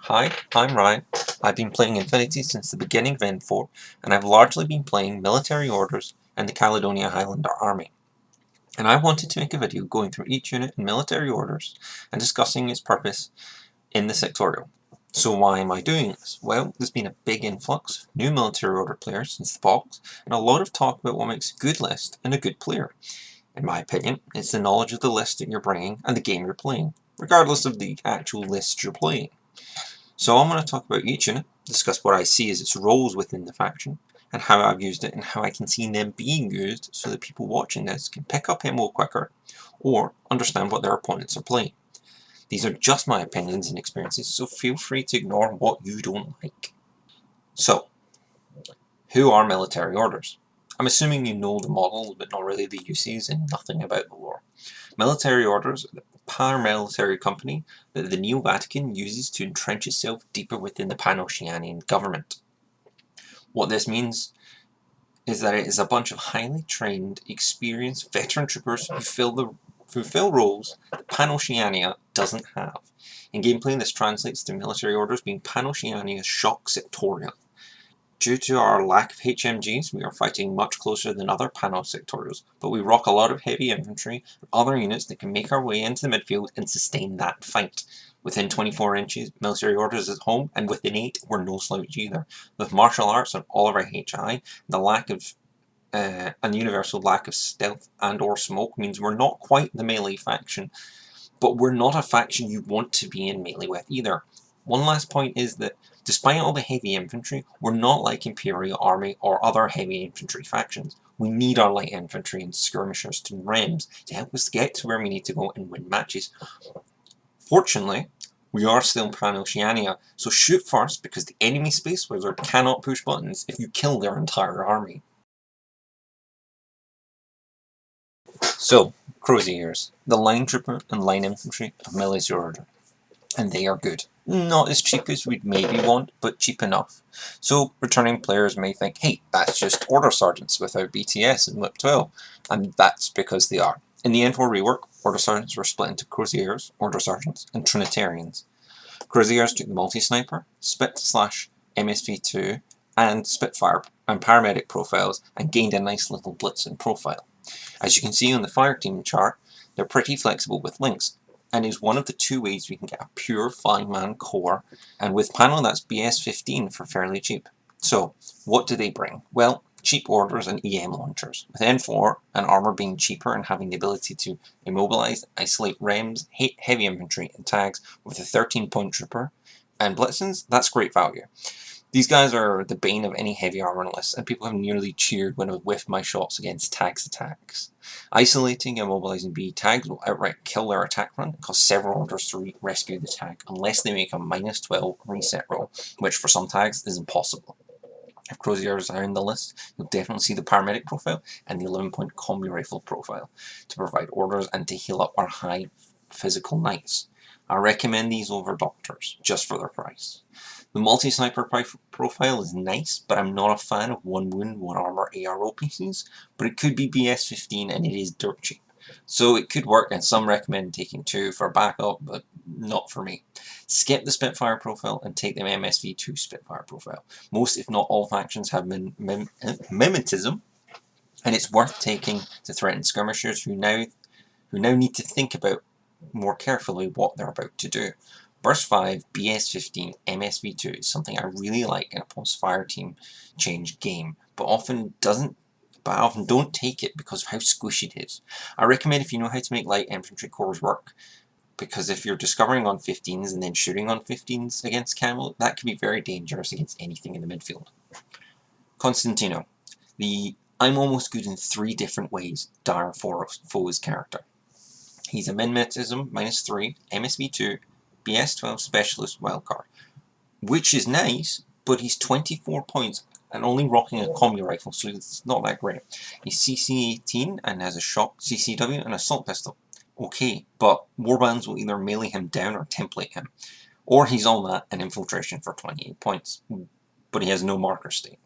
Hi, I'm Ryan. I've been playing Infinity since the beginning of N4, and I've largely been playing military orders and the Caledonia Highlander Army. And I wanted to make a video going through each unit in military orders and discussing its purpose in the Sectorial. So why am I doing this? Well, there's been a big influx of new military order players since the box, and a lot of talk about what makes a good list and a good player. In my opinion, it's the knowledge of the list that you're bringing and the game you're playing, regardless of the actual list you're playing. So I'm going to talk about each unit, discuss what I see as its roles within the faction, and how I've used it and how I can see them being used so that people watching this can pick up ammo quicker or understand what their opponents are playing. These are just my opinions and experiences, so feel free to ignore what you don't like. So, who are military orders? I'm assuming you know the model, but not really the uses and nothing about the lore. Military orders are the paramilitary company that the Neo-Vatican uses to entrench itself deeper within the Panoceanian government. What this means is that it is a bunch of highly trained, experienced veteran troopers who fill roles that Panoceania doesn't have. In gameplay, this translates to military orders being Panoceania's shock sectorial. Due to our lack of HMGs, we are fighting much closer than other Panos sectorials, but we rock a lot of heavy infantry and other units that can make our way into the midfield and sustain that fight. Within 24 inches, military orders is home, and within 8, we're no slouch either. With martial arts on all of our HI, the lack of and universal lack of stealth and or smoke means we're not quite the melee faction, but we're not a faction you want to be in melee with either. One last point is that despite all the heavy infantry, we're not like Imperial Army or other heavy infantry factions. We need our light infantry and skirmishers to REMS to help us get to where we need to go and win matches. Fortunately, we are still Panoceania, so shoot first because the enemy Space Wizard cannot push buttons if you kill their entire army. So, Croziers, the line trooper and line infantry of military order. And they are good. Not as cheap as we'd maybe want, but cheap enough. So returning players may think, hey, that's just order sergeants without BTS and WIP 12, and that's because they are. In the N4 rework, order sergeants were split into Croziers, order sergeants, and Trinitarians. Croziers took the multi-sniper, Spit/MSV2, and Spitfire and paramedic profiles and gained a nice little blitzing profile. As you can see on the fire team chart, they're pretty flexible with links, and is one of the two ways we can get a pure 5-man core, and with Pano that's BS15 for fairly cheap. So, what do they bring? Well, cheap orders and EM launchers. With N4 and armor being cheaper and having the ability to immobilize, isolate REMS, heavy infantry and tags with a 13-point trooper, and blitzens, that's great value. These guys are the bane of any heavy armor list, and people have nearly cheered when I whiffed my shots against tags attacks. Isolating and immobilizing B tags will outright kill their attack run and cause several orders to rescue the tag unless they make a -12 reset roll, which for some tags is impossible. If Croziers are in the list, you'll definitely see the paramedic profile and the 11-point combi rifle profile to provide orders and to heal up our high physical knights. I recommend these over doctors, just for their price. The multi-sniper profile is nice, but I'm not a fan of 1 wound, 1 armor ARO pieces, but it could be BS15 and it is dirt cheap. So it could work, and some recommend taking 2 for backup, but not for me. Skip the Spitfire profile and take the MSV2 Spitfire profile. Most, if not all, factions have mimetism, and it's worth taking to threaten skirmishers who now need to think about more carefully what they're about to do. Burst 5, BS15, MSV2 is something I really like in a post-fire team change game, but I often don't take it because of how squishy it is. I recommend if you know how to make light infantry cores work, because if you're discovering on 15s and then shooting on 15s against camo, that can be very dangerous against anything in the midfield. Constantino, the I'm almost good in 3 different ways dire foes character. He's a mimetism -3, MSV2, BS12 specialist wildcard, which is nice, but he's 24 points and only rocking a combi rifle, so it's not that great. He's CC18 and has a shock CCW and assault pistol. Okay, but warbands will either melee him down or template him, or he's all that and infiltration for 28 points, but he has no marker state.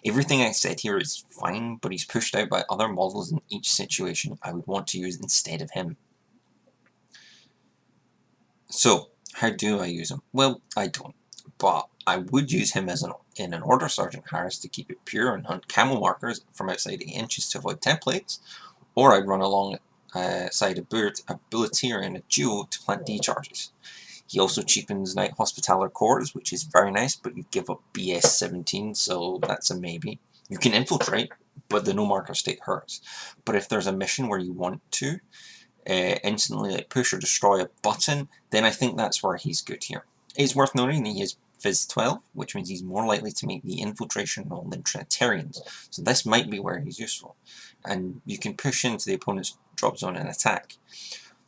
Everything I said here is fine, but he's pushed out by other models in each situation I would want to use instead of him. So, how do I use him? Well, I don't. but I would use him as in an Order Sergeant Harris to keep it pure and hunt camo markers from outside 8 inches to avoid templates, or I'd run along side a Bulletier and a Duo to plant D charges. He also cheapens Knight Hospitaller cores, which is very nice, but you give up BS 17, so that's a maybe. You can infiltrate, but the no marker state hurts. But if there's a mission where you want to instantly like push or destroy a button, then I think that's where he's good here. It's worth noting that he has Phys 12, which means he's more likely to make the infiltration roll than Trinitarians, so this might be where he's useful. And you can push into the opponent's drop zone and attack.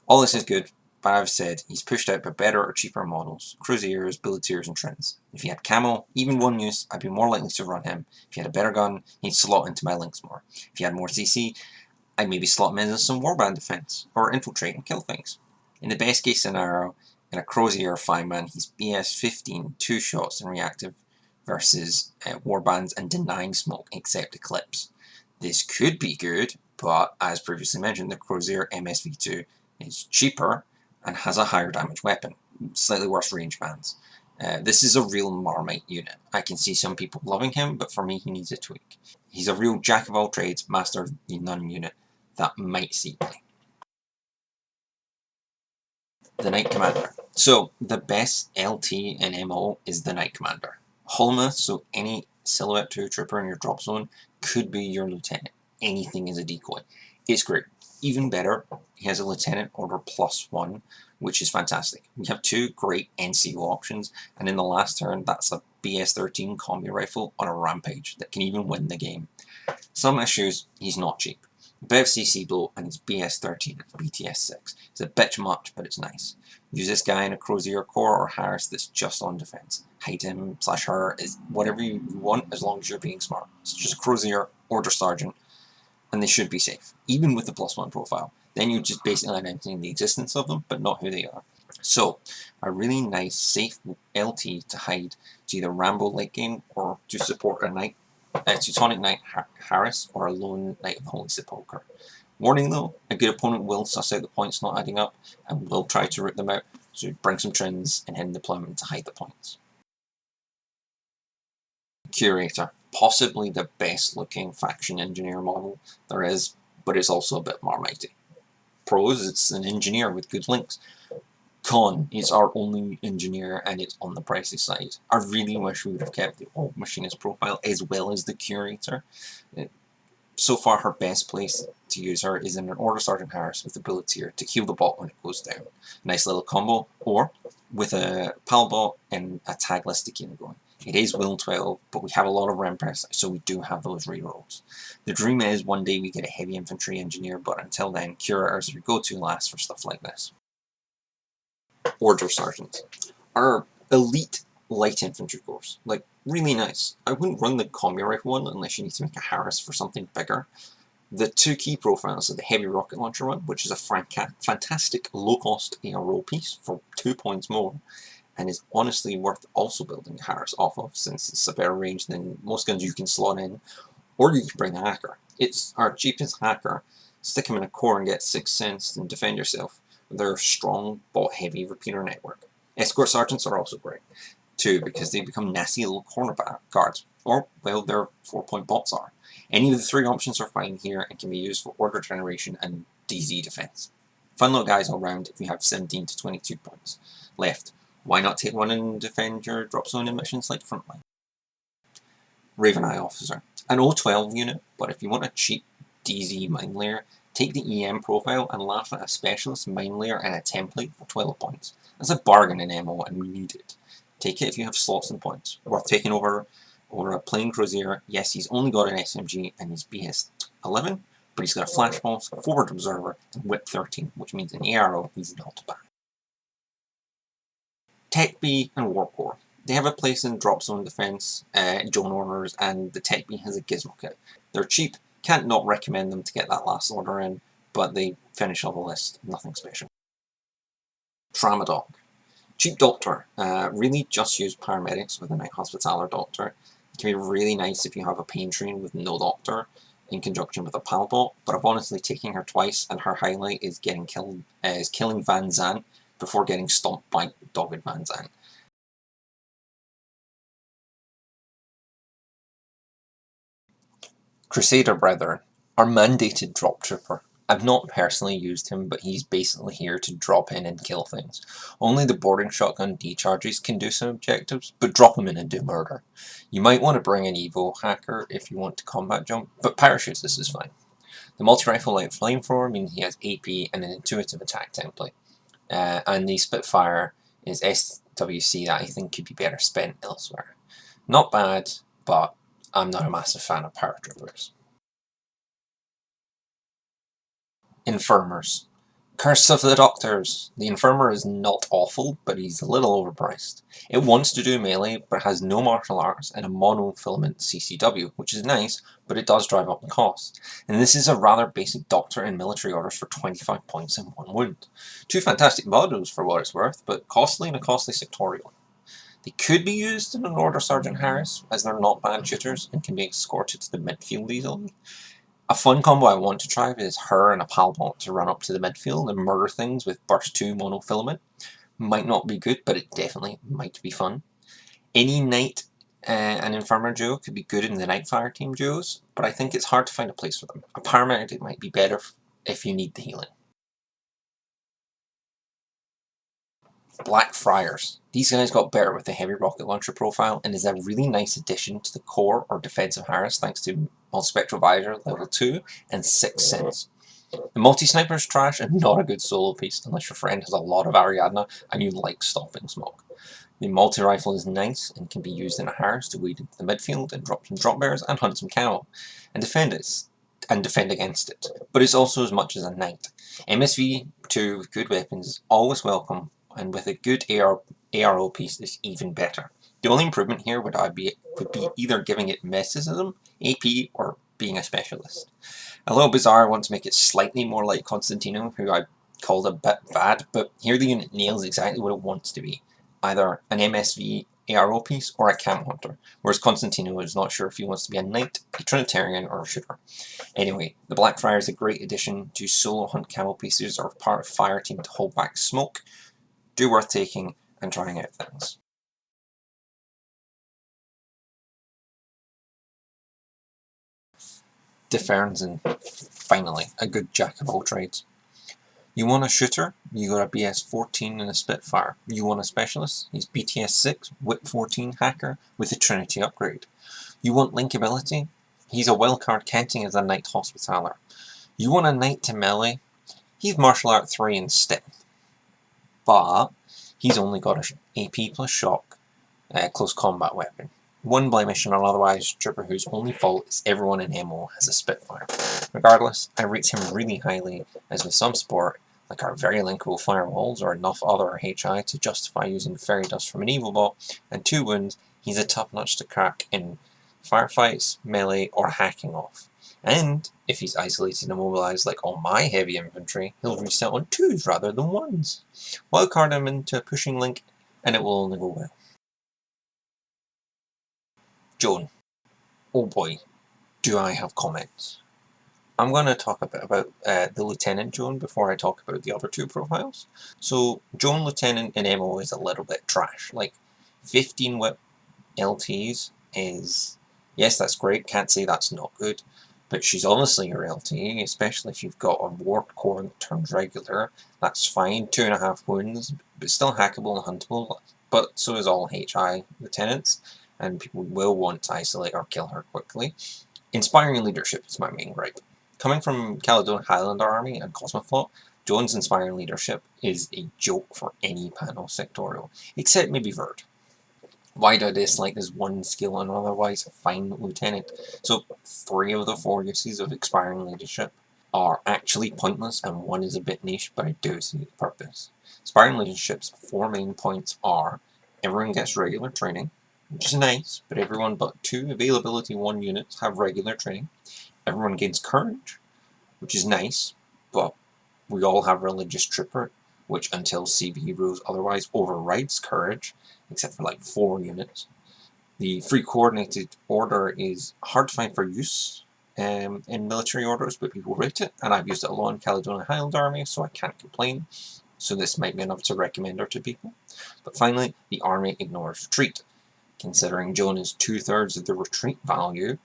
All this is good, but I've said he's pushed out by better or cheaper models, Crusaders, Bulletiers, and Trins. If he had camo, even one use, I'd be more likely to run him. If he had a better gun, he'd slot into my links more. If he had more CC, I'd maybe slot him into some warband defense, or infiltrate and kill things. In the best case scenario, in a Crozier 5-man, he's BS 15, 2 shots and reactive, versus warbands and denying smoke except Eclipse. This could be good, but as previously mentioned, the Crozier MSV2 is cheaper and has a higher damage weapon, slightly worse range bands. This is a real Marmite unit. I can see some people loving him, but for me he needs a tweak. He's a real jack of all trades, master of none unit that might see play. The Knight Commander. So the best LT in MO is the Knight Commander. Hulma, so any Silhouette 2 trooper in your drop zone could be your lieutenant. Anything is a decoy. It's great. Even better, he has a Lieutenant Order +1, which is fantastic. We have 2 great NCO options, and in the last turn, that's a BS-13 combi rifle on a rampage that can even win the game. Some issues, he's not cheap. A bit of CC blow, and he's BS-13 and BTS-6. It's a bit much, but it's nice. Use this guy in a Crozier core or Harris that's just on defense. Hide him / her is whatever you want as long as you're being smart. It's just a Crozier, Order Sergeant, and they should be safe, even with the +1 profile. Then you're just basically announcing the existence of them, but not who they are. So, a really nice, safe LT to hide to either Rambo late game or to support a Knight, Teutonic Knight Harris or a lone Knight of the Holy Sepulchre. Warning though, a good opponent will suss out the points not adding up and will try to root them out, so bring some Trins and hidden deployment to hide the points. Curator. Possibly the best looking faction engineer model there is, but it's also a bit Marmitey. Pros, it's an engineer with good links. Con, it's our only engineer and it's on the pricey side. I really wish we would have kept the old machinist profile as well as the curator. So far her best place to use her is in an Order Sergeant Harris with the Bulletier to heal the bot when it goes down. Nice little combo, or with a pal bot and a tagless to keep it going. It is Will 12, but we have a lot of Rempress, so we do have those rerolls. The dream is one day we get a heavy infantry engineer, but until then, curators are your go-to last for stuff like this. Order Sergeants. Our elite light infantry course. Like, really nice. I wouldn't run the combi rifle one unless you need to make a Harris for something bigger. The 2 key profiles are the heavy rocket launcher one, which is a fantastic low-cost ARO piece for 2 points more, and is honestly worth also building a Harris off of, since it's a better range than most guns you can slot in, or you can bring a hacker. It's our cheapest hacker. Stick him in a core and get 6 cents and defend yourself with their strong, bot-heavy repeater network. Escort Sergeants are also great, too, because they become nasty little corner guards, or, well, their 4-point bots are. Any of the 3 options are fine here and can be used for order generation and DZ defense. Fun little guys all round if you have 17 to 22 points left. Why not take one and defend your drop zone in missions like Frontline? Raveneye Officer. An O12 unit, but if you want a cheap DZ mine layer, take the EM profile and laugh at a specialist mine layer and a template for 12 points. That's a bargain in MO and we need it. Take it if you have slots and points. Worth taking over a plain Crozier. Yes, he's only got an SMG and he's BS 11, but he's got a flash boss, forward observer, and whip 13, which means in ARO he's not bad. Tech B and War Core. They have a place in drop zone defense, Joan orders, and the Tech B has a gizmo kit. They're cheap, can't not recommend them to get that last order in, but they finish off the list, nothing special. Tramadol. Cheap doctor. Really just use paramedics with a Knight Hospitaller doctor. It can be really nice if you have a pain train with no doctor in conjunction with a palbot, but I've honestly taken her twice and her highlight is killing Van Zandt before getting stomped by dogged Van Zandt. Crusader Brethren, our mandated drop trooper. I've not personally used him, but he's basically here to drop in and kill things. Only the boarding shotgun decharges can do some objectives, but drop him in and do murder. You might want to bring an Evo hacker if you want to combat jump, but parachutes this is fine. The multi-rifle light flamethrower means he has AP and an intuitive attack template. And the Spitfire is SWC that I think could be better spent elsewhere. Not bad, but I'm not a massive fan of paratroopers. Infirmers. Curse of the Doctors. The Infirmer is not awful, but he's a little overpriced. It wants to do melee, but has no martial arts and a monofilament CCW, which is nice, but it does drive up the cost. And this is a rather basic doctor in military orders for 25 points and 1 wound. 2 fantastic models for what it's worth, but costly in a costly sectorial. They could be used in an Order Sergeant Harris, as they're not bad shooters and can be escorted to the midfield easily. A fun combo I want to try is her and a Palbot to run up to the midfield and murder things with Burst 2 monofilament. Might not be good, but it definitely might be fun. Any Knight and Infirmer duo could be good in the Nightfire team duos, but I think it's hard to find a place for them. A Paramedic might be better if you need the healing. Black Friars. These guys got better with the heavy rocket launcher profile and is a really nice addition to the core or defensive Harris thanks to Multispectral Visor level 2 and 6 Sense. The multi-sniper is trash and not a good solo piece unless your friend has a lot of Ariadna and you like stopping smoke. The multi-rifle is nice and can be used in a Harris to wade into the midfield and drop some drop bears and hunt some camo and defend against it, but it's also as much as a Knight. MSV2 with good weapons is always welcome, and with a good ARO piece is even better. The only improvement here would be either giving it mysticism, AP, or being a specialist. A little bizarre, I want to make it slightly more like Constantino, who I called a bit bad, but here the unit nails exactly what it wants to be. Either an MSV ARO piece or a Cam Hunter, whereas Constantino is not sure if he wants to be a Knight, a Trinitarian, or a shooter. Anyway, the Blackfriar is a great addition to solo hunt camo pieces or part of fire team to hold back smoke. Do worth taking and trying out things. Defernsen, finally, a good jack of all trades. You want a shooter? You got a BS-14 and a Spitfire. You want a specialist? He's BTS-6, Whip-14 hacker with a Trinity upgrade. You want linkability? He's a wildcard counting as a Knight Hospitaller. You want a Knight to melee? He's Martial Art 3 and Stealth. But he's only got a AP plus shock, close combat weapon. One blemish and an otherwise trooper whose only fault is everyone in MO has a Spitfire. Regardless, I rate him really highly, as with some support, like our very linkable firewalls or enough other HI to justify using fairy dust from an evil bot, and 2 wounds, he's a tough notch to crack in firefights, melee, or hacking off. And if he's isolated and immobilized like all my heavy infantry, he'll reset on 2s rather than 1s. Wildcard him into a pushing link, and it will only go well. Joan. Oh boy, do I have comments. I'm going to talk a bit about the Lieutenant Joan before I talk about the other 2 profiles. So, Joan Lieutenant in MO is a little bit trash. Like, 15 whip LTs is... Yes, that's great, can't say that's not good. But she's honestly your LT, especially if you've got a warped core that turns regular. That's fine, 2.5 wounds, but still hackable and huntable. But so is all HI Lieutenants, and people will want to isolate or kill her quickly. Inspiring leadership is my main gripe. Coming from Caledonian Highlander Army and Cosmoflot, Joan's inspiring leadership is a joke for any panel sectorial, except maybe Verd. Why do I dislike this one skill and otherwise fine lieutenant? So 3 of the 4 uses of inspiring leadership are actually pointless and 1 is a bit niche, but I do see the purpose. Inspiring leadership's 4 main points are: everyone gets regular training, which is nice, but everyone but 2 availability 1 units have regular training. Everyone gains courage, which is nice, but we all have religious trooper, which until CV rules otherwise overrides courage, except for like 4 units. The free coordinated order is hard to find for use in military orders, but people rate it, and I've used it a lot in Caledonian Highland Army, so I can't complain. So this might be enough to recommend her to people. But finally, the army ignores retreat. Considering Joan is 2/3 of the retreat value,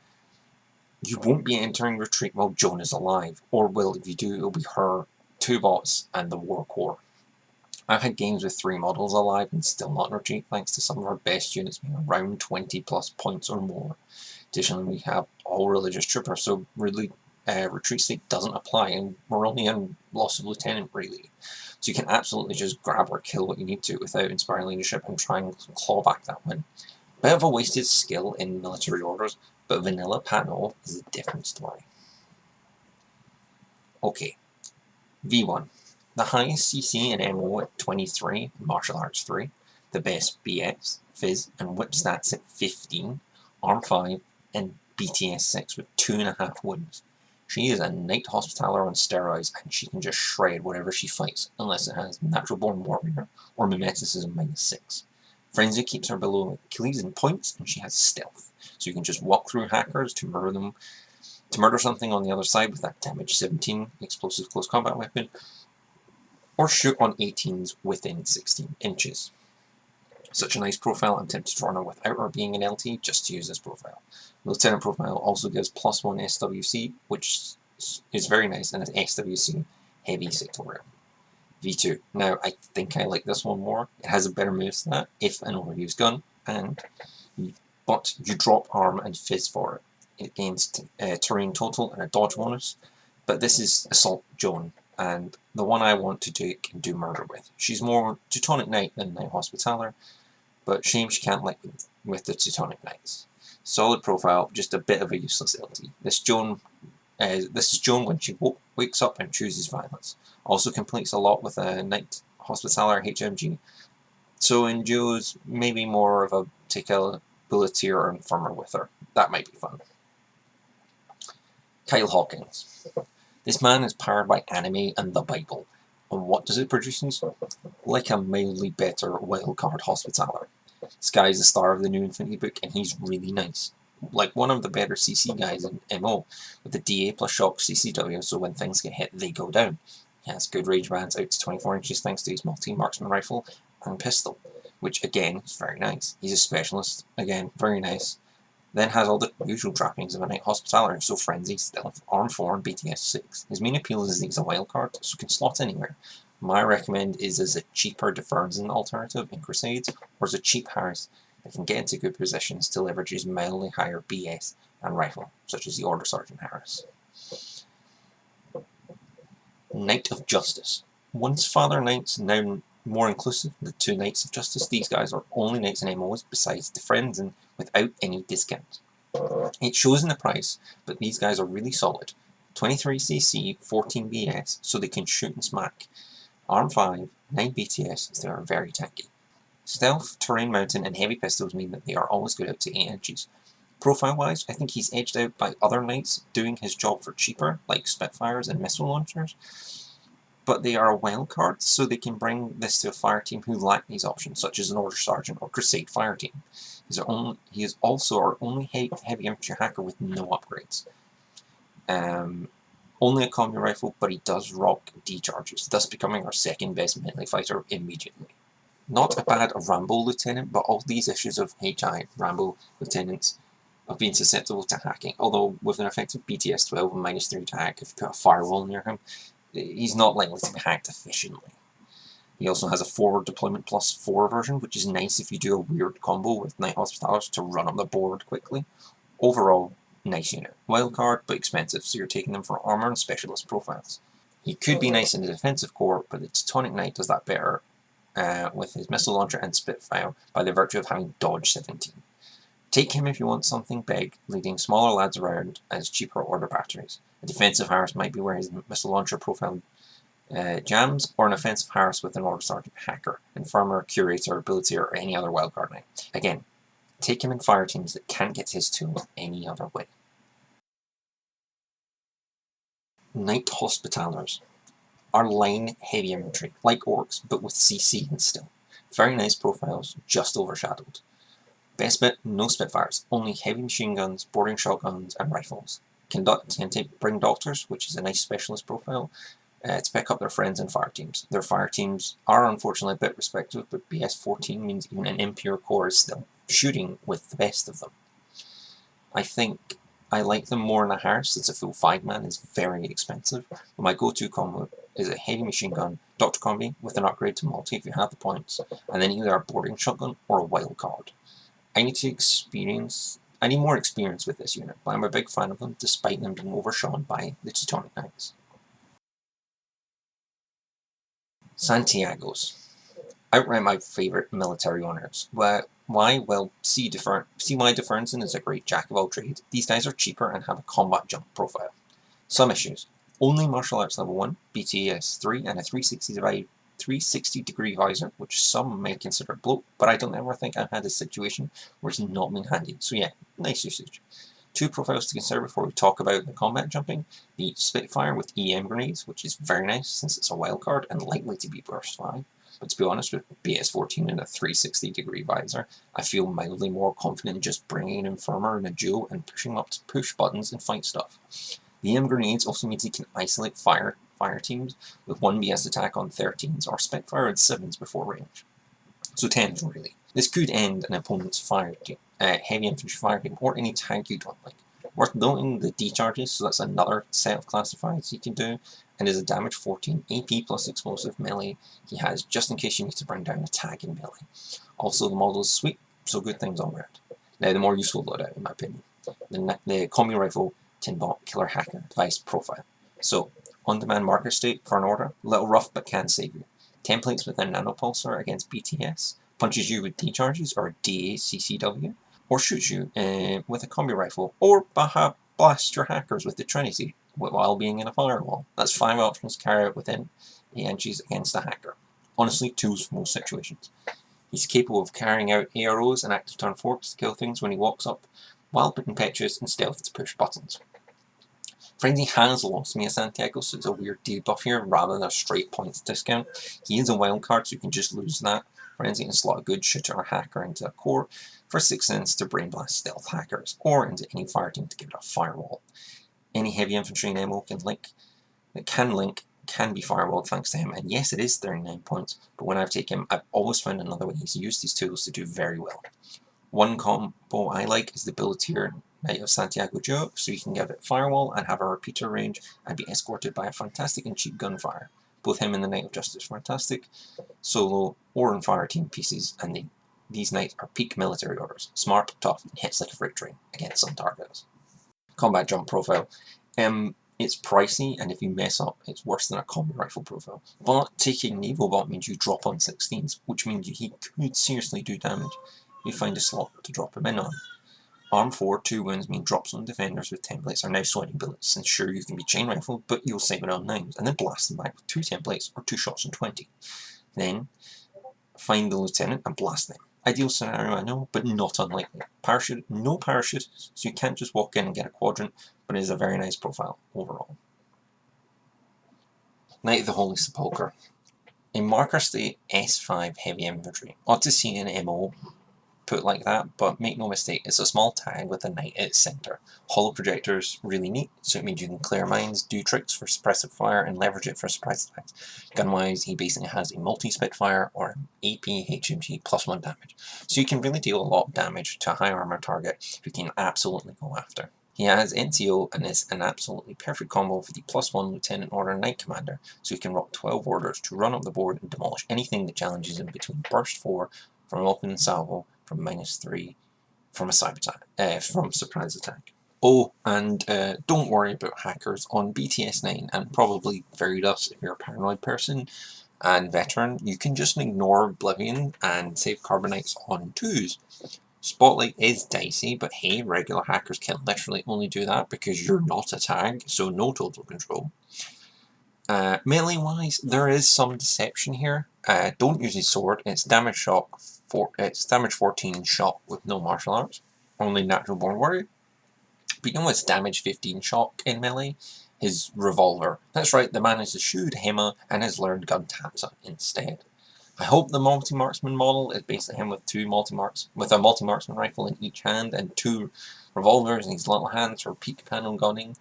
You won't be entering retreat while Joan is alive, or will if you do, it'll be her, 2 bots, and the war core. I've had games with 3 models alive and still not in retreat, thanks to some of our best units being around 20 plus points or more. Additionally, we have all religious troopers, so really retreat state doesn't apply, and we're only in loss of lieutenant really. So you can absolutely just grab or kill what you need to without inspiring leadership and try and claw back that win. Bit of a wasted skill in military orders, but vanilla Pano is a different story. Okay, V1. The highest CC and MO at 23, Martial Arts 3, the best BS, Fizz, and Whip stats at 15, Arm 5, and BTS 6 with 2.5 wounds. She is a Knight Hospitaller on steroids, and she can just shred whatever she fights, unless it has Natural Born Warrior or Mimeticism -6. Frenzy keeps her below Achilles in points, and she has Stealth, so you can just walk through hackers to murder them, to murder something on the other side with that damage 17 explosive close combat weapon, or shoot on 18s within 16 inches. Such a nice profile, I'm tempted to run her without her being an LT just to use this profile. Lieutenant profile also gives +1 SWC, which is very nice, and is SWC heavy sectorial. V2. Now, I think I like this one more. It has a better moveset if an overused gun, but you drop arm and fizz for it. It gains terrain total and a dodge bonus, but this is Assault Joan, and the one I want to do murder with. She's more Teutonic Knight than Knight Hospitaller, but shame she can't like with the Teutonic Knights. Solid profile, just a bit of a useless LT. This is Joan when she wakes up and chooses violence. Also completes a lot with a Knight Hospitaller HMG, so in duos, maybe more of a take a Bulletier or Infirmer with her. That might be fun. Kyle Hawkins. This man is powered by anime and the Bible. And what does it produce? Like a mildly better wildcard Hospitaller. This guy is the star of the new Infantry book, and he's really nice. Like one of the better CC guys in MO, with the DA plus shock CCW, so when things get hit, they go down. He has good range bands out to 24 inches thanks to his multi-marksman rifle and pistol, which again is very nice. He's a specialist, again, very nice. Then has all the usual trappings of a Knight Hospitaller, so Frenzy, Stealth, Arm 4, and BTS 6. His main appeal is that he's a wildcard, so can slot anywhere. My recommend is as a cheaper Deferenzen alternative in Crusades, or as a cheap Harris that can get into good positions to leverage his mildly higher BS and rifle, such as the Order Sergeant Harris. Knight of Justice. Once Father Knights, now more inclusive, the 2 Knights of Justice, these guys are only Knights in MOs besides Defrenzen without any discount. It shows in the price, but these guys are really solid. 23 CC, 14 BS, so they can shoot and smack. Arm 5, 9 BTS, so they are very tanky. Stealth, Terrain Mountain, and Heavy Pistols mean that they are always good out to 8 inches. Profile-wise, I think he's edged out by other Knights doing his job for cheaper, like Spitfires and Missile Launchers, but they are a wild card, so they can bring this to a fire team who lack these options, such as an Order Sergeant or Crusade fire team. He is also our only heavy infantry hacker with no upgrades. Only a combi rifle, but he does rock D-charges, thus becoming our second best melee fighter immediately. Not a bad Rambo lieutenant, but all these issues of HI Rambo lieutenants have been susceptible to hacking, although with an effective BTS 12 and -3 to hack if you put a firewall near him, he's not likely to be hacked efficiently. He also has a forward deployment +4 version, which is nice if you do a weird combo with Knight Hospitallers to run up the board quickly. Overall, nice unit. Wildcard, but expensive, so you're taking them for armor and specialist profiles. He could be nice in the defensive core, but the Teutonic Knight does that better with his missile launcher and Spitfire by the virtue of having dodge 17. Take him if you want something big, leading smaller lads around as cheaper order batteries. A defensive Harris might be where his missile launcher profile jams, or an offensive Harris with an Order Sergeant hacker, Infirmer, Curator, Ability, or any other wildcard Knight. Again, take him in fire teams that can't get his tool any other way. Knight Hospitallers are line heavy infantry, like Orcs, but with CC and still. Very nice profiles, just overshadowed. Best bit, no Spitfires, only heavy machine guns, boarding shotguns, and rifles. Can bring Doctors, which is a nice specialist profile, to pick up their friends in fire teams. Their fire teams are unfortunately a bit respective, but BS 14 means even an impure core is still shooting with the best of them. I think I like them more in a hearse since a full 5-man is very expensive. But my go-to combo is a heavy machine gun, Dr. Combi, with an upgrade to multi if you have the points, and then either a boarding shotgun or a wild card. I need more experience with this unit, but I'm a big fan of them despite them being overshone by the Teutonic Knights. Santiago's. Outright my favourite military honours. Why? Well, see why Deferenson is a great jack of all trades. These guys are cheaper and have a combat jump profile. Some issues. Only martial arts level 1, BTS 3, and a 360 degree visor, which some may consider bloat, but I don't ever think I've had a situation where it's not been handy. So yeah, nice usage. 2 profiles to consider before we talk about the combat jumping. The Spitfire with EM grenades, which is very nice since it's a wildcard and likely to be burst 5. But to be honest, with BS14 and a 360 degree visor, I feel mildly more confident in just bringing an Infirmer in a duel and pushing up to push buttons and fight stuff. The EM grenades also means you can isolate fire teams with 1 BS attack on 13s or Spitfire at 7s before range. So 10s really. This could end an opponent's heavy infantry fire team or any tank you don't like. Worth noting the D charges, so that's another set of classifieds you can do, and is a damage 14 AP plus explosive melee he has just in case you need to bring down a tag in melee. Also the model is sweet, so good things all around. Now the more useful loadout in my opinion. The combi rifle Tinbot Killer Hacker device profile. So, on-demand marker state for an order, little rough but can save you. Templates with a nanopulsar against BTS, punches you with D charges or DACCW, or shoots you with a combi rifle, or blast your hackers with the Trinity while being in a firewall. That's 5 options to carry out within 8 inches against a hacker. Honestly, tools for most situations. He's capable of carrying out AROs and active turn forks to kill things when he walks up, while impetuous and stealth to push buttons. Frenzy has lost me a Santiago, so it's a weird debuff here rather than a straight points discount. He is a wild card, so you can just lose that. Frenzy can slot a good shooter or hacker into a core for 6 cents to brain blast stealth hackers, or into any fire team to give it a firewall. Any heavy infantry and ammo can be firewalled thanks to him, and yes, it is 39 points, but when I've taken him, I've always found another way he's used these tools to do very well. One combo I like is the Billetier Knight of Santiago Joe, so you can give it firewall and have a repeater range and be escorted by a fantastic and cheap gunfire. Both him and the Knight of Justice fantastic, solo or in fire team pieces, and these knights are peak military orders. Smart, tough, and hits like a freight train against some targets. Combat jump profile. It's pricey, and if you mess up, it's worse than a combi rifle profile. But taking Nevobot means you drop on 16s, which means he could seriously do damage. You find a slot to drop him in on. Arm 4, 2 wounds mean drops on defenders with templates are now sweating bullets, and sure you can be chain rifled, but you'll save it on 9s, and then blast them back with 2 templates or 2 shots on 20. Then, find the lieutenant and blast them. Ideal scenario I know, but not unlikely. No parachute, so you can't just walk in and get a quadrant, but it is a very nice profile overall. Knight of the Holy Sepulchre. A marker state S5 heavy infantry. Ought to see an MO put like that, but make no mistake, it's a small tag with a knight at its centre. Hollow projectors, really neat, so it means you can clear mines, do tricks for suppressive fire, and leverage it for surprise attacks. Gun-wise, he basically has a multi-Spitfire or an AP HMG +1 damage, so you can really deal a lot of damage to a high armor target who can absolutely go after. He has NCO and is an absolutely perfect combo for the +1 Lieutenant Order Knight Commander, so he can rock 12 orders to run up the board and demolish anything that challenges him between burst 4 from an open salvo from -3 from from surprise attack. Oh, and don't worry about hackers on BTS 9 and probably Veritas if you're a paranoid person and veteran. You can just ignore Oblivion and save Carbonites on 2s. Spotlight is dicey, but hey, regular hackers can literally only do that because you're not a tag, so no total control. Melee wise, there is some deception here. Don't use his sword. It's damage 14 shock with no martial arts, only natural born warrior. But you know it's damage 15 shock in melee? His revolver. That's right, the man is eschewed Hema and has learned gun Tatsa instead. I hope the multi-marksman model is basically him with a multi-marksman rifle in each hand and 2 revolvers in his little hands for peak panel gunning.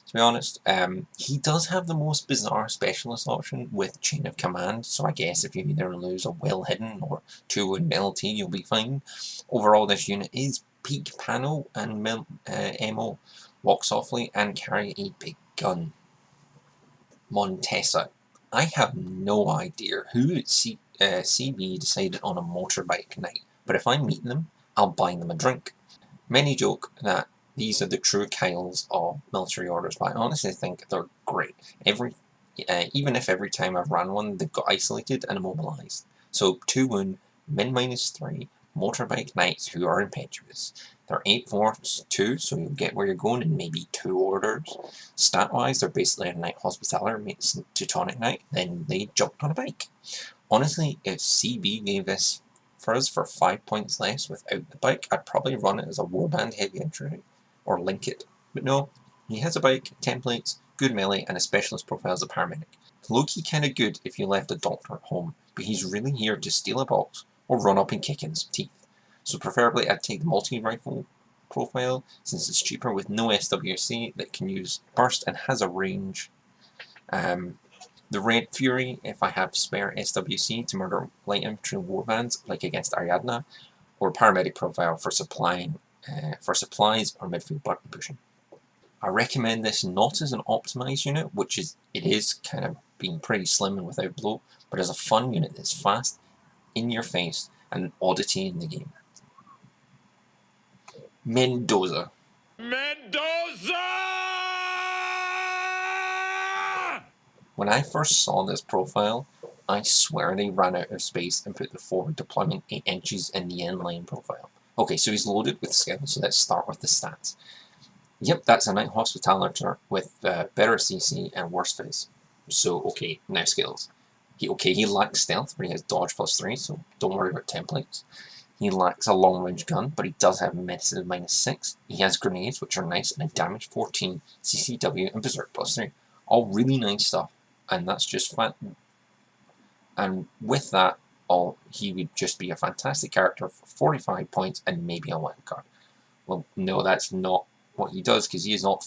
To be honest, he does have the most bizarre specialist option with Chain of Command, so I guess if you either lose a Well Hidden or 2 in LT, you'll be fine. Overall, this unit is peak panel and MO. walk softly, and carry a big gun. Montesa. I have no idea who at CB decided on a motorbike night, but if I meet them, I'll buy them a drink. Many joke that these are the true Kyles of military orders, but I honestly think they're great. Even if every time I've ran one, they've got isolated and immobilized. So 2 wound, min -3, motorbike knights who are impetuous. They're 8 force 2, so you'll get where you're going in maybe 2 orders. Stat-wise, they're basically a Knight Hospitaller meets Teutonic Knight, then they jumped on a bike. Honestly, if CB gave this for us for 5 points less without the bike, I'd probably run it as a warband heavy infantry, or link it. But no, he has a bike, templates, good melee, and a specialist profile as a paramedic. Low-key kinda good if you left a doctor at home, but he's really here to steal a box, or run up and kick in some teeth. So preferably I'd take the multi-rifle profile, since it's cheaper with no SWC that can use burst and has a range. The Red Fury, if I have spare SWC to murder light infantry warbands, like against Ariadna, or paramedic profile for supplies or midfield button pushing. I recommend this not as an optimized unit, which it is kind of being pretty slim and without bloat, but as a fun unit that's fast, in your face, and an oddity in the game. Mendoza. When I first saw this profile, I swear they ran out of space and put the forward deployment 8 inches in the inline profile. Okay, so he's loaded with skills, so let's start with the stats. Yep, that's a Knight Hospitaller with better CC and worse fizz. So, okay, now skills. He lacks stealth, but he has dodge +3, so don't worry about templates. He lacks a long-range gun, but he does have medicine of -6. He has grenades, which are nice, and a damage 14, CCW, and berserk +3. All really nice stuff, and that's just fun. And with that, he would just be a fantastic character for 45 points and maybe a wild card. Well, no, that's not what he does, because he is not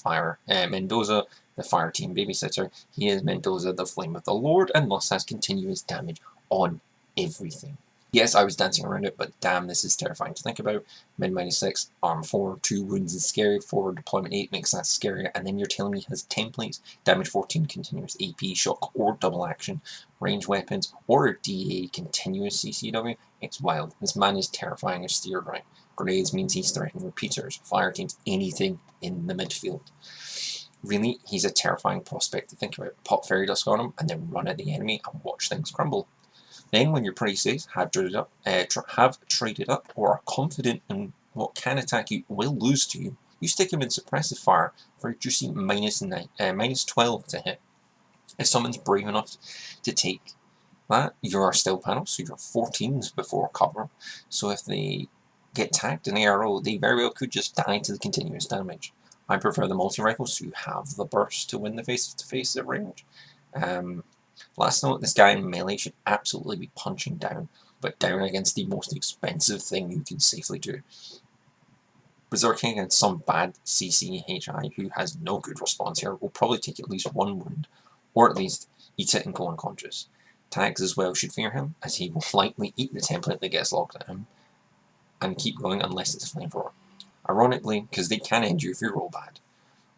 Mendoza, the fire team babysitter. He is Mendoza, the flame of the Lord, and thus has continuous damage on everything. Yes, I was dancing around it, but damn, this is terrifying to think about. Min -6, arm 4, 2 wounds is scary, forward deployment 8 makes that scarier, and then you're telling me he has templates, damage 14, continuous AP, shock, or double action, range weapons, or a DA continuous CCW. It's wild. This man is terrifying as steered right. Grenades means he's threatening repeaters, fire teams, anything in the midfield. Really, he's a terrifying prospect to think about. Pop fairy dust on him, and then run at the enemy and watch things crumble. Then, when you're pretty safe, have traded up, or are confident in what can attack you will lose to you, you stick him in suppressive fire for a juicy -12 to hit. If someone's brave enough to take that, you're still panel, so you're 14s before cover. So if they get tagged in ARO, they very well could just die to the continuous damage. I prefer the multi-rifle, so you have the burst to win the face-to-face at range. Last note, this guy in melee should absolutely be punching down, but down against the most expensive thing you can safely do. Berserking against some bad CCHI who has no good response here will probably take at least 1 wound, or at least eat it and go unconscious. Tags as well should fear him, as he will likely eat the template that gets locked at him, and keep going unless it's a flamethrower. Ironically, because they can end you if you roll bad.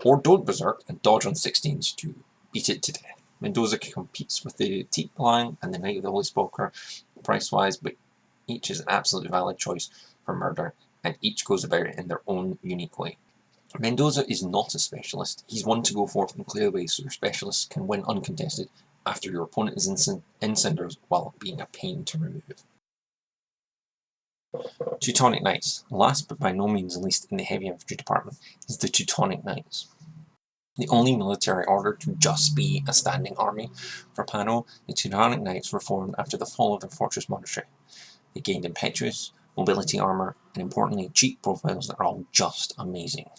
Or don't berserk and dodge on 16s to beat it to death. Mendoza competes with the Teep Line and the Knight of the Holy Sepulchre price-wise, but each is an absolutely valid choice for murder, and each goes about it in their own unique way. Mendoza is not a specialist. He's one to go forth and clear away so your specialist can win uncontested after your opponent is in cinders while being a pain to remove. Teutonic Knights. Last but by no means least in the heavy infantry department is the Teutonic Knights. The only military order to just be a standing army. For Pano, the Teutonic Knights were formed after the fall of their fortress monastery. They gained impetuous, mobility armor, and importantly cheap profiles that are all just amazing.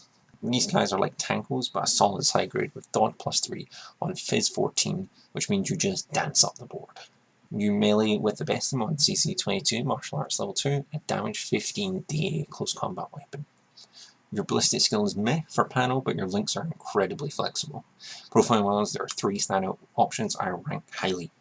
These guys are like tankos, but a solid high grade with dodge +3 on Fizz 14, which means you just dance up the board. You melee with the best of them on CC 22, martial arts level 2, and damage 15 DA close combat weapon. Your ballistic skill is meh for Pano, but your links are incredibly flexible. Profile-wise, there are 3 standout options I rank highly.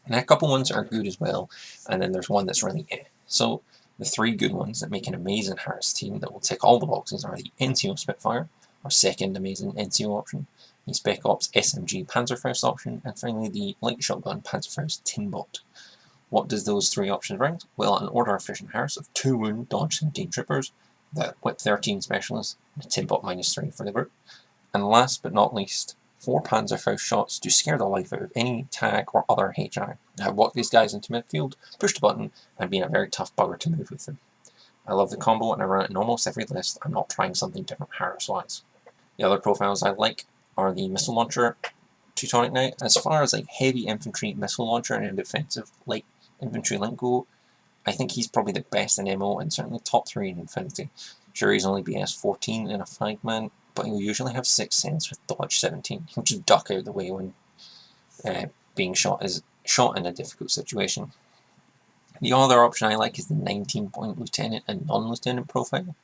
And a couple ones are good as well, and then there's one that's really eh. So, the 3 good ones that make an amazing Harris team that will tick all the boxes are the NCO Spitfire, our second amazing NCO option, the Spec Ops SMG Panzerfaust option, and finally the Light Shotgun Panzerfaust Tinbot. What does those three options bring? Well, an order efficient Harris of 2 wound dodge 17 troopers, the Whip 13 specialists, and a Tinbot -3 for the group. And last but not least, 4 Panzerfaust shots to scare the life out of any tag or other HI. Now walk these guys into midfield, push the button, and be a very tough bugger to move with them. I love the combo and I run it in almost every list. I'm not trying something different Harris-wise. The other profiles I like are the Missile Launcher, Teutonic Knight. As far as like heavy infantry missile launcher and defensive light infantry link go, I think he's probably the best in MO and certainly top 3 in Infinity. Sure, he's only BS 14 in a 5-man, but he'll usually have 6 cents with dodge 17. He'll just duck out the way when being shot in a difficult situation. The other option I like is the 19-point lieutenant and non-lieutenant profile.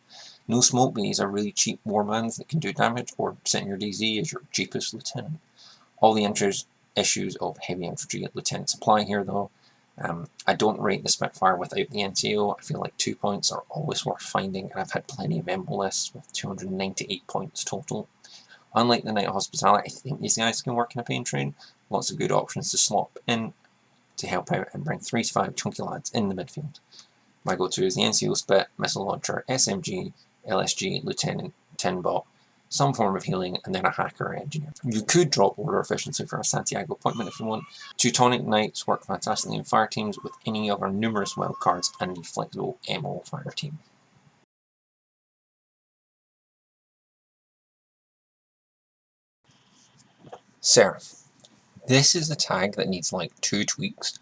No smoke, but these are really cheap warbands that can do damage, or sit in your DZ as your cheapest lieutenant. All the issues of heavy infantry lieutenants apply here though. I don't rate the Spitfire without the NCO. I feel like 2 points are always worth finding, and I've had plenty of Embo lists with 298 points total. Unlike the Night Hospitality, I think these guys can work in a pain train. Lots of good options to slot in to help out and bring 3 to 5 chunky lads in the midfield. My go-to is the NCO Spit, Missile Launcher, SMG, LSG, Lieutenant, Tinbot, some form of healing, and then a hacker or engineer. You could drop order efficiency for a Santiago appointment if you want. Teutonic Knights work fantastically in fire teams with any of our numerous wildcards and the flexible MO fire team. Seraph. This is a tag that needs like 2 tweaks,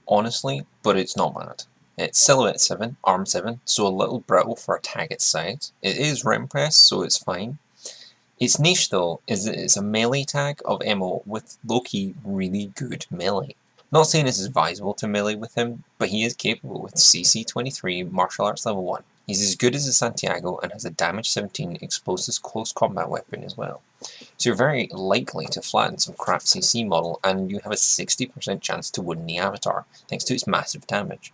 honestly, but it's not bad. It's Silhouette 7, Arm 7, so a little brittle for a tag its size. It is rim press, so it's fine. Its niche though is that it's a melee tag of MO with low-key really good melee. Not saying this is advisable to melee with him, but he is capable with CC 23 Martial Arts level 1. He's as good as a Santiago and has a damage 17 explosives close combat weapon as well. So you're very likely to flatten some crap CC model and you have a 60% chance to win the avatar thanks to its massive damage.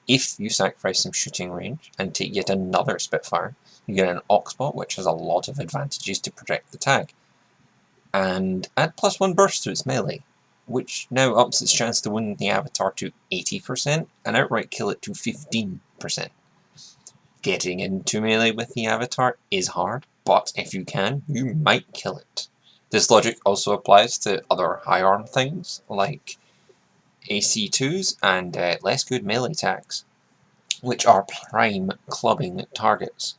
If you sacrifice some shooting range and take yet another Spitfire, you get an Oxbot which has a lot of advantages to protect the tag. And add +1 burst to its melee, which now ups its chance to win the avatar to 80% and outright kill it to 15%. Getting into melee with the avatar is hard, but if you can, you might kill it. This logic also applies to other high arm things like AC2s and less good melee tags, which are prime clubbing targets.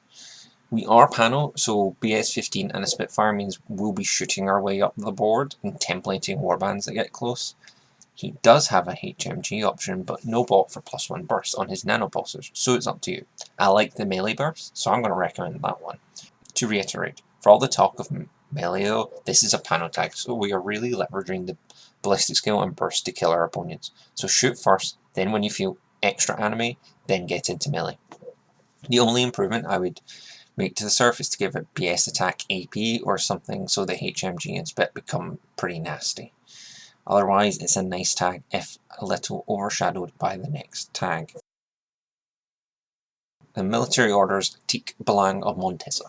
We are Pano, so BS 15 and a Spitfire means we'll be shooting our way up the board and templating warbands that get close. He does have a HMG option, but no bot for +1 burst on his nanopulsers, so it's up to you. I like the melee burst, so I'm going to recommend that one. To reiterate, for all the talk of melee though, this is a Pano tag, so we are really leveraging the ballistic skill and burst to kill our opponents. So shoot first, then when you feel extra anime, then get into melee. The only improvement I would make to the Surf is to give it BS attack AP or something so the HMG and Spit become pretty nasty. Otherwise, it's a nice tag if a little overshadowed by the next tag. The military orders Teak Balang of Montesa.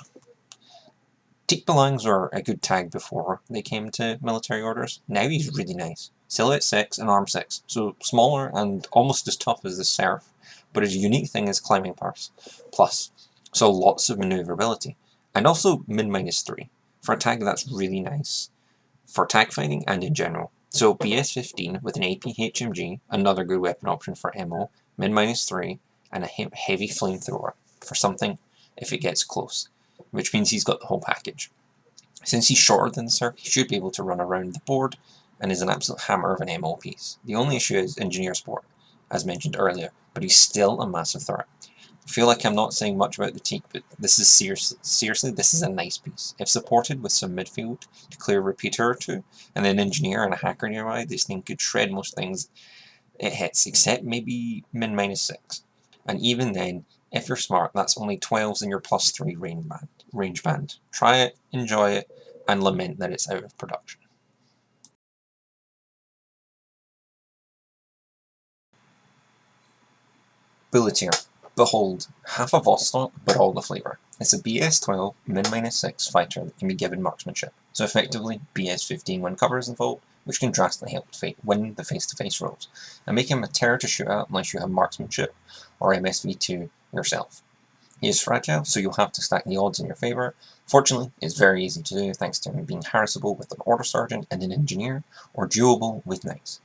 Teak Balangs were a good tag before they came to military orders. Now he's really nice. Silhouette 6 and Arm 6, so smaller and almost as tough as the Seraph, but his unique thing is climbing plus, so lots of maneuverability. And also min-3, for a tag that's really nice, for tag fighting and in general. So BS 15 with an AP HMG, another good weapon option for MO, min-3, and a heavy flamethrower for something if it gets close, which means he's got the whole package. Since he's shorter than the Sir, he should be able to run around the board and is an absolute hammer of an MO piece. The only issue is Engineer Sport, as mentioned earlier, but he's still a massive threat. I feel like I'm not saying much about the Teak, but this is seriously, this is a nice piece. If supported with some midfield to clear a repeater or two, and then engineer and a hacker nearby, this thing could shred most things it hits, except maybe min-6. And even then, if you're smart, that's only 12s in your +3 range band. Try it, enjoy it, and lament that it's out of production. Bulletier. Behold, half a Vostok, but all the flavour. It's a BS-12 min-6 fighter that can be given marksmanship, so effectively BS-15 when cover is involved, which can drastically help win the face-to-face roles, and make him a terror to shoot at unless you have marksmanship or MSV2 yourself. He is fragile, so you'll have to stack the odds in your favour. Fortunately, it's very easy to do thanks to him being harassable with an order sergeant and an engineer, or duoable with knights.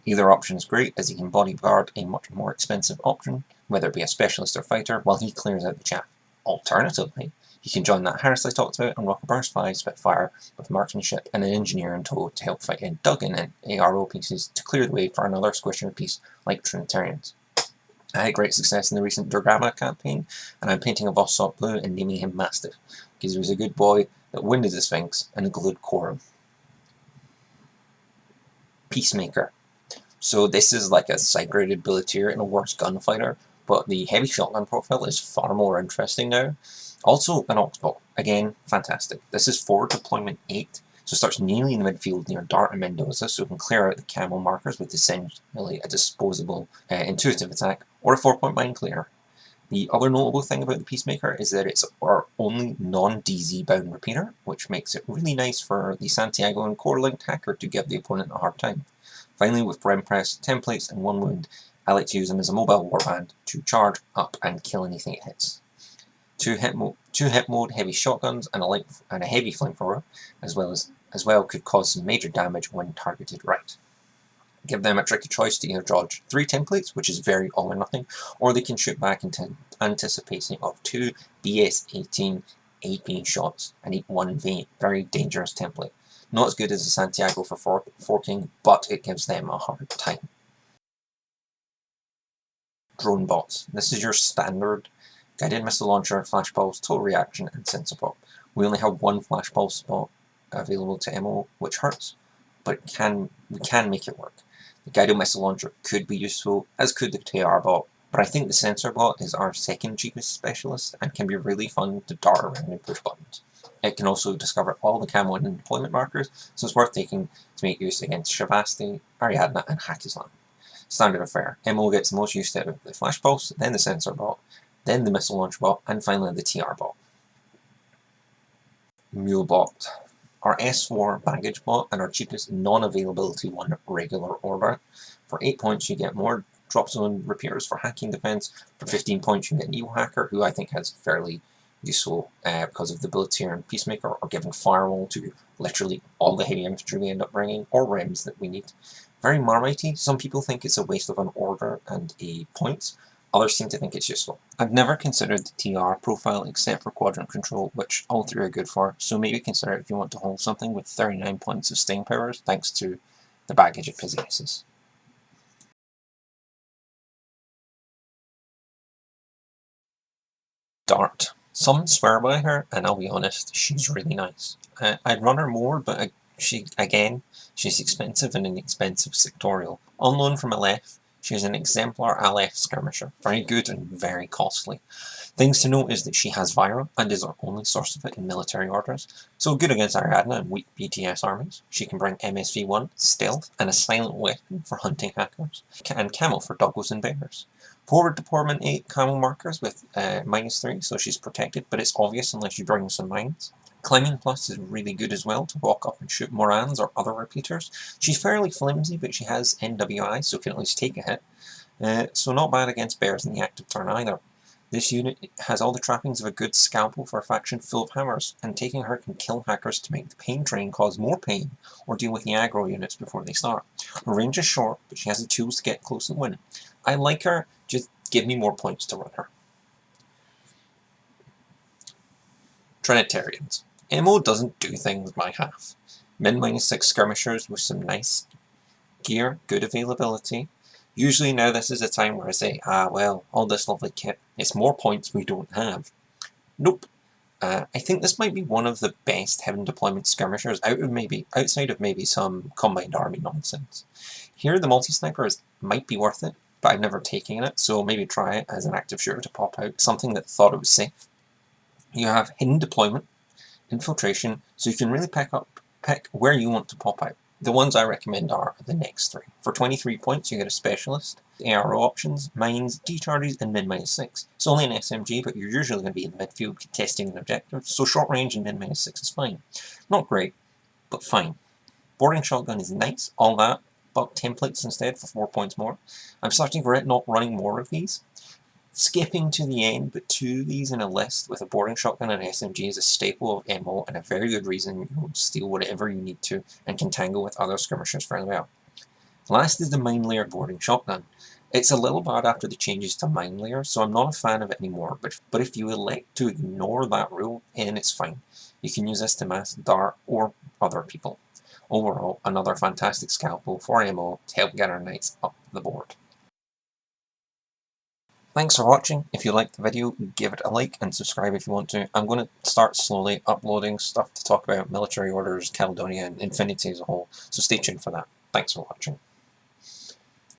Either option is great, as he can bodyguard a much more expensive option, whether it be a specialist or fighter, while he clears out the chaff. Alternatively, he can join that Harris I talked about and rock a Burst 5 Spitfire with marksmanship and an engineer in tow to help fight in Duggan and ARO pieces to clear the way for another squisher piece like Trinitarians. I had great success in the recent durgama campaign, and I'm painting a Vossok blue and naming him Mastiff, because he was a good boy that winded the Sphinx and glued quorum. Peacemaker. So this is like a side-graded billeteer and a worse gunfighter, but the heavy shotgun profile is far more interesting now. Also an Oxbow, again fantastic. This is forward deployment 8, so it starts nearly in the midfield near Dart and Mendoza, so it can clear out the camo markers with essentially a disposable intuitive attack, or a 4-point mind clear. The other notable thing about the Peacemaker is that it's our only non-DZ bound repeater, which makes it really nice for the Santiago and core linked hacker to give the opponent a hard time. Finally, with Rem Press, 10 plates and 1 wound, I like to use them as a mobile warband to charge up and kill anything it hits. 2 hit mode heavy shotguns and a heavy flamethrower, as well could cause some major damage when targeted right. Give them a tricky choice to either dodge 3 templates, which is very all or nothing, or they can shoot back into anticipation of 2 BS-18 AP shots and eat 1 very dangerous template. Not as good as the Santiago for forking, but it gives them a hard time. Drone bots. This is your standard guided missile launcher, flash pulse, total reaction, and sensor bot. We only have 1 flash pulse spot available to MO, which hurts, but we can make it work. The guided missile launcher could be useful, as could the TR bot, but I think the sensor bot is our second cheapest specialist and can be really fun to dart around and push buttons. It can also discover all the camo and deployment markers, so it's worth taking to make use against Shavasti, Ariadna, and Hackislam. Standard affair. MO gets the most use out of the flash pulse, then the sensor bot, then the missile launch bot, and finally the TR bot. Mule bot. Our S4 baggage bot and our cheapest non-availability one, regular order. For 8 points you get more drop zone repairers for hacking defense. For 15 points you get an evil hacker, who I think has fairly useful because of the billeteer and Peacemaker, or giving firewall to literally all the heavy infantry we end up bringing, or REMS that we need. Very Marmitey. Some people think it's a waste of an order and a points. Others seem to think it's useful. I've never considered the TR profile except for quadrant control, which all 3 are good for, so maybe consider it if you want to hold something with 39 points of staying powers thanks to the baggage it possesses. Dart. Some swear by her, and I'll be honest, she's really nice. I'd run her more, but she's expensive and an expensive sectorial. On loan from Aleph, she is an exemplar Aleph skirmisher, very good and very costly. Things to note is that she has Vira, and is our only source of it in military orders, so good against Ariadna and weak BTS armies. She can bring MSV1, stealth, and a silent weapon for hunting hackers, and camo for doggos and bears. Forward deployment 8 camo markers with -3, so she's protected, but it's obvious unless you bring some mines. Climbing Plus is really good as well to walk up and shoot Morans or other repeaters. She's fairly flimsy, but she has NWI, so can at least take a hit. So not bad against bears in the active turn either. This unit has all the trappings of a good scalpel for a faction full of hammers, and taking her can kill hackers to make the pain train cause more pain, or deal with the aggro units before they start. Her range is short, but she has the tools to get close and win. I like her, just give me more points to run her. Trinitarians. MO doesn't do things by half. Min-6 skirmishers with some nice gear, good availability. Usually now this is a time where I say, well, all this lovely kit, it's more points we don't have. Nope. I think this might be one of the best heaven deployment skirmishers outside of maybe some combined army nonsense. Here the multi-sniper might be worth it, but I've never taken it, so maybe try it as an active shooter to pop out something that thought it was safe. You have hidden deployment, infiltration, so you can really pick where you want to pop out. The ones I recommend are the next three. For 23 points, you get a Specialist, ARO options, Mines, Decharges, and Min-6. It's only an SMG, but you're usually going to be in the midfield contesting an objective, so short range and Min-6 is fine. Not great, but fine. Boarding Shotgun is nice, all that, but templates instead for 4 points more. I'm starting to regret not running more of these. Skipping to the end, but two of these in a list with a Boarding Shotgun and SMG is a staple of MO, and a very good reason you'll steal whatever you need to and can tangle with other skirmishers fairly well. Last is the Mine Layer Boarding Shotgun. It's a little bad after the changes to Mine Layer, so I'm not a fan of it anymore, but if you elect to ignore that rule, then it's fine. You can use this to mass Dart or other people. Overall, another fantastic scalpel for MO to help get our knights up the board. Thanks for watching. If you liked the video, give it a like and subscribe if you want to. I'm going to start slowly uploading stuff to talk about military orders, Caledonia, and Infinity as a whole, so stay tuned for that. Thanks for watching.